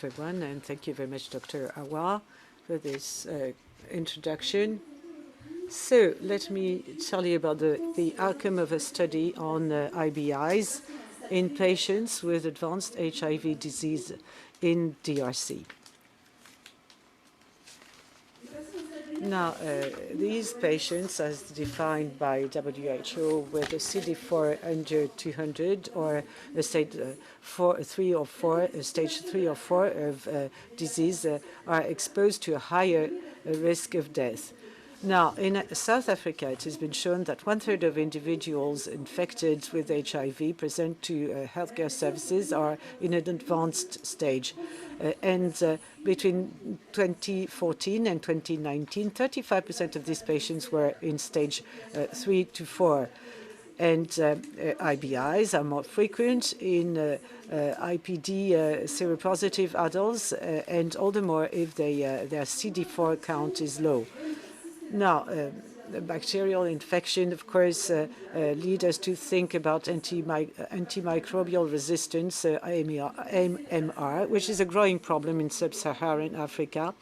everyone, and thank you very much, Dr. Awa, for this introduction. So let me tell you about the outcome of a study on IBIs in patients with advanced HIV disease in DRC. Now, these patients, as defined by WHO, with a CD4 under 200 or a stage 3 or 4 of disease, are exposed to a higher risk of death. Now, in South Africa, it has been shown that 1/3 of individuals infected with HIV present to healthcare services are in an advanced stage. Between 2014 and 2019, 35% of these patients were in stage 3 to 4. And IBIs are more frequent in IPD seropositive adults, and all the more if their CD4 count is low. Now, the bacterial infection, of course, lead us to think about antimicrobial resistance, AMR, which is a growing problem in sub-Saharan Africa.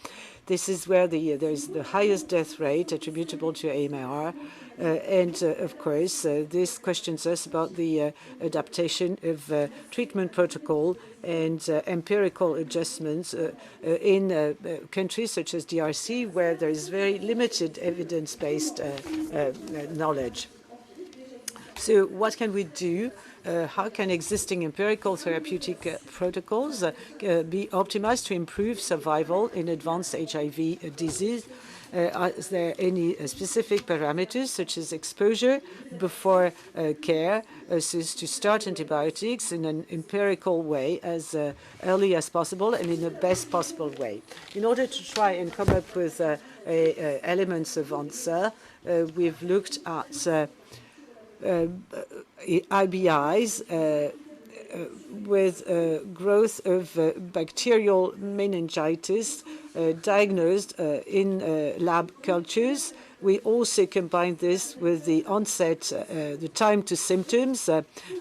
This is where there is the highest death rate attributable to AMR. Of course, this questions us about the adaptation of treatment protocol and empirical adjustments in countries such as DRC, where there is very limited evidence-based knowledge. So what can we do? How can existing empirical therapeutic protocols be optimized to improve survival in advanced HIV disease? Is there any specific parameters, such as exposure before care, so as to start antibiotics in an empirical way as early as possible and in the best possible way? In order to try and come up with elements of answer, we've looked at IBIs with growth of bacterial meningitis diagnosed in lab cultures. We also combine this with the onset, the time to symptoms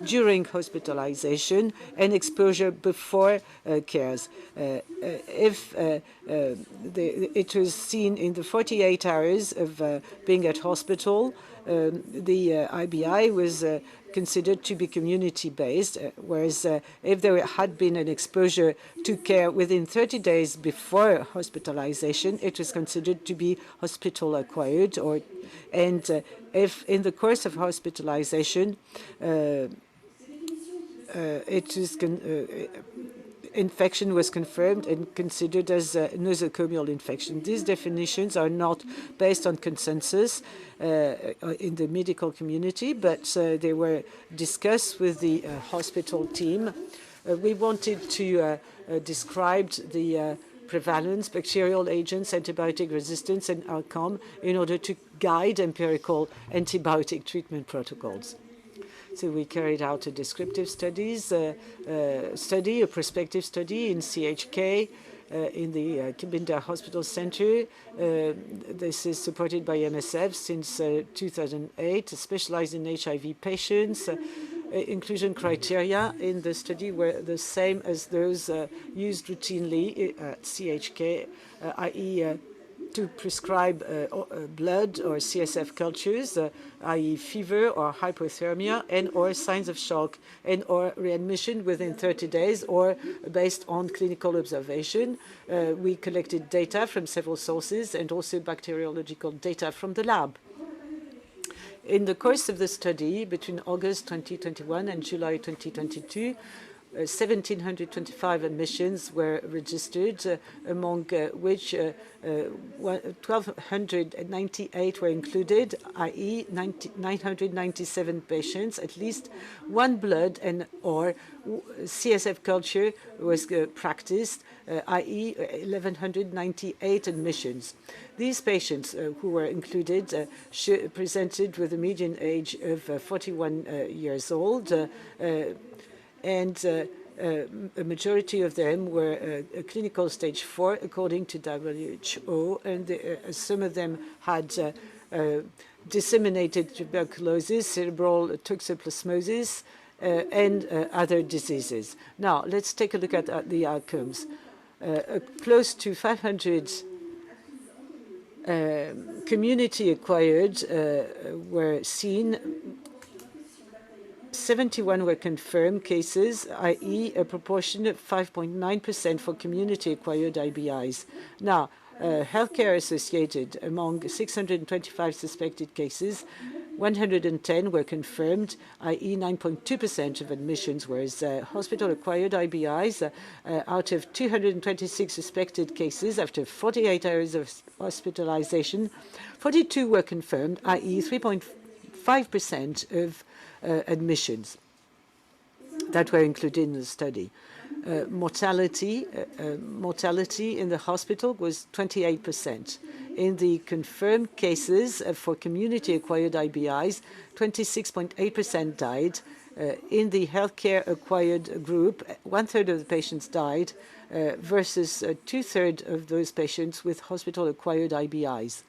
during hospitalization and exposure before cares. If it was seen in the 48 hours of being at hospital, the IBI was considered to be community-based, whereas if there had been an exposure to care within 30 days before hospitalization, it was considered to be hospital-acquired. And if in the course of hospitalization, infection was confirmed and considered as a nosocomial infection. These definitions are not based on consensus in the medical community, but they were discussed with the hospital team. We wanted to describe the prevalence, bacterial agents, antibiotic resistance, and outcome in order to guide empirical antibiotic treatment protocols. So we carried out a descriptive a prospective study in CHK in the Kibinda Hospital Center. This is supported by MSF since 2008, specialized in HIV patients. Inclusion criteria in the study were the same as those used routinely at CHK, i.e. to prescribe blood or CSF cultures, i.e. fever or hypothermia, and or signs of shock, and or readmission within 30 days, or based on clinical observation. We collected data from several sources and also bacteriological data from the lab. In the course of the study, between August 2021 and July 2022, 1,725 admissions were registered, among which 1,298 were included, i.e. 997 patients. At least one blood and or CSF culture was practiced, i.e. 1,198 admissions. These patients who were included presented with a median age of 41 years old, and a majority of them were clinical stage 4, according to WHO, and some of them had disseminated tuberculosis, cerebral toxoplasmosis, and other diseases. Now, let's take a look at the outcomes. close to 500 community-acquired were seen. 71 were confirmed cases, i.e. a proportion of 5.9% for community-acquired IBIs. Now, healthcare associated among 625 suspected cases, 110 were confirmed, i.e. 9.2% of admissions, whereas hospital-acquired IBIs, out of 226 suspected cases after 48 hours of hospitalization, 42 were confirmed, i.e. 3.5% of admissions that were included in the study. Mortality in the hospital was 28%. In the confirmed cases for community-acquired IBIs, 26.8% died. In the healthcare-acquired group, 1/3 of the patients died versus 2/3 of those patients with hospital-acquired IBIs.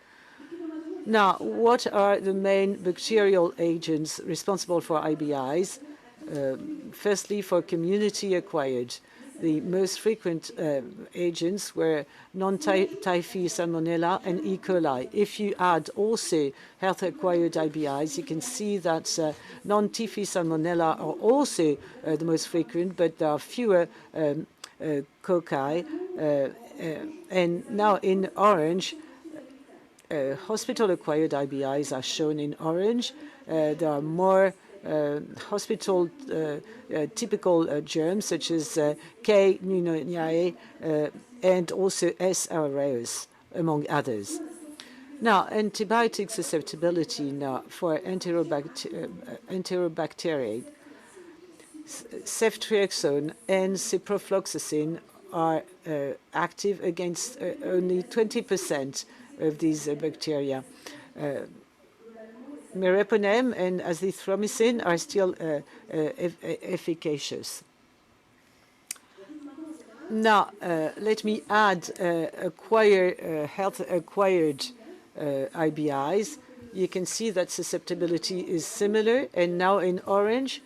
Now, what are the main bacterial agents responsible for IBIs? Firstly, for community-acquired, the most frequent agents were non-typhi Salmonella and E. coli. If you add also health-acquired IBIs, you can see that non-typhi Salmonella are also the most frequent, but there are fewer cocci. And now in orange, hospital-acquired IBIs are shown in orange. There are more hospital typical germs such as K. pneumoniae and also S. aureus, among others. Now, antibiotic susceptibility now for enterobacteria. Ceftriaxone and ciprofloxacin are active against only 20% of these bacteria. Meropenem and azithromycin are still efficacious. Now, let me add health-acquired IBIs. You can see that susceptibility is similar, and now in orange,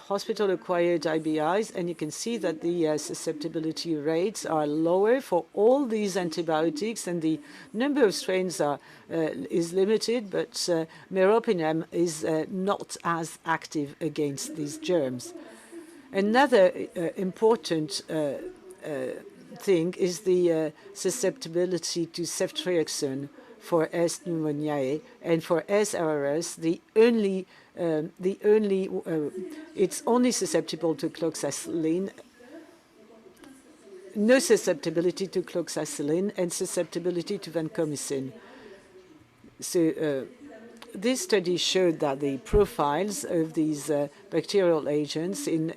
hospital-acquired IBIs, and you can see that the susceptibility rates are lower for all these antibiotics, and the number of strains is limited, but meropenem is not as active against these germs. Another important thing is the susceptibility to ceftriaxone for S. pneumoniae, and for S. aureus, it's only susceptible to cloxacillin, no susceptibility to cloxacillin, and susceptibility to vancomycin. So this study showed that the profiles of these bacterial agents in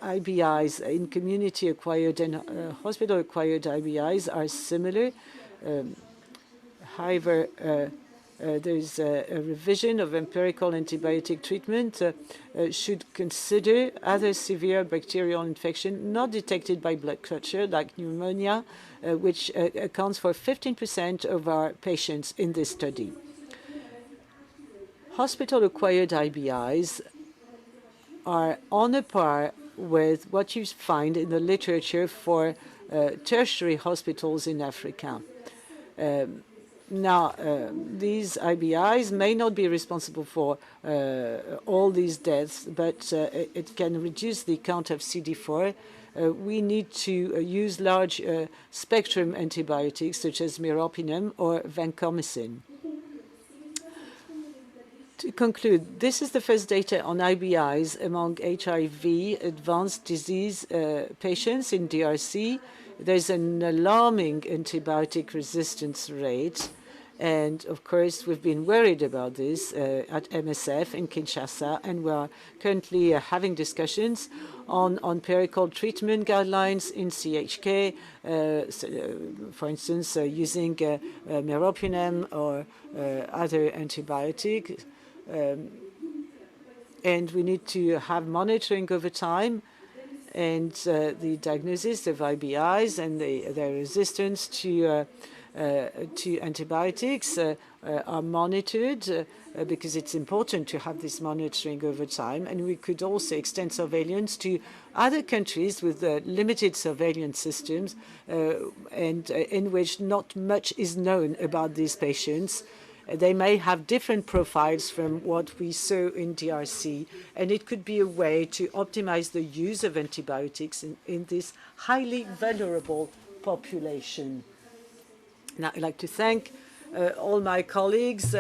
IBIs, in community-acquired and hospital-acquired IBIs, are similar. However, there's a revision of empirical antibiotic treatment should consider other severe bacterial infection not detected by blood culture, like pneumonia, which accounts for 15% of our patients in this study. Hospital-acquired IBIs are on a par with what you find in the literature for tertiary hospitals in Africa. Now, these IBIs may not be responsible for all these deaths, but it can reduce the count of CD4. We need to use large spectrum antibiotics such as meropenem or vancomycin. To conclude, this is the first data on IBIs among HIV advanced disease patients in DRC. There's an alarming antibiotic resistance rate. And of course, we've been worried about this at MSF in Kinshasa, and we are currently having discussions on empirical treatment guidelines in CHK, for instance, using meropenem or other antibiotics. And we need to have monitoring over time, and the diagnosis of IBIs and their resistance to to antibiotics are monitored because it's important to have this monitoring over time. And we could also extend surveillance to other countries with limited surveillance systems and in which not much is known about these patients. They may have different profiles from what we saw in DRC, and it could be a way to optimize the use of antibiotics in this highly vulnerable population. Now, I'd like to thank all my colleagues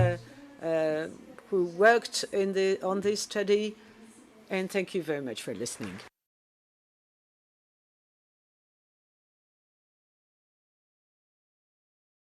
who worked on this study, and thank you very much for listening.